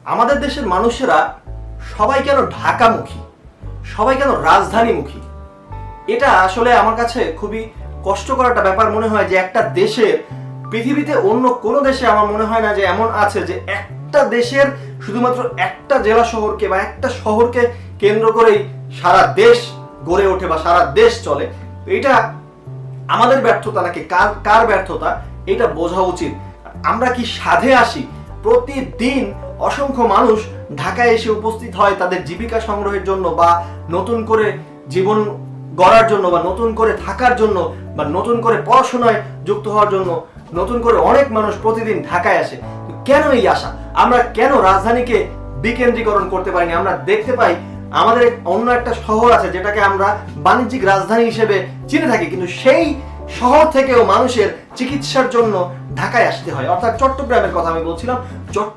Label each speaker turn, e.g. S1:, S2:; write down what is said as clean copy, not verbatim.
S1: আমাদের দেশের মানুষেরা সবাই কেন ঢাকামুখী, সবাই কেন রাজধানীমুখী? এটা আসলে আমার কাছে খুবই কষ্টকর একটা ব্যাপার মনে হয়। যে একটা দেশের, পৃথিবীতে অন্য কোনো দেশে আমার মনে হয় না যে এমন আছে যে একটা দেশের শুধুমাত্র একটা জেলা শহরকে বা একটা শহরকে কেন্দ্র করেই সারা দেশ গড়ে ওঠে বা সারা দেশ চলে। এটা আমাদের ব্যর্থতা নাকি কার কার ব্যর্থতা, এটা বোঝা উচিত। আমরা কি সাধে আসি? প্রতিদিন অসংখ্য মানুষ ঢাকায় এসে উপস্থিত হয় তাদের জীবিকা সংগ্রহের জন্য, বা নতুন করে জীবন গড়ার জন্য, বা নতুন করে থাকার জন্য, বা নতুন করে পড়াশোনায় যুক্ত হওয়ার জন্য। নতুন করে অনেক মানুষ প্রতিদিন ঢাকায় আসে। কেন এই আশা? আমরা কেন রাজধানীকে বিকেন্দ্রীকরণ করতে পারিনি? আমরা দেখতে পাই আমাদের অন্য একটা শহর আছে যেটাকে আমরা বাণিজ্যিক রাজধানী হিসেবে চিনে থাকি, কিন্তু সেই শহর থেকেও মানুষের চিকিৎসার জন্য ঢাকায় আসতে হয়। অর্থাৎ চট্টগ্রামের কথা আমি বলছিলাম।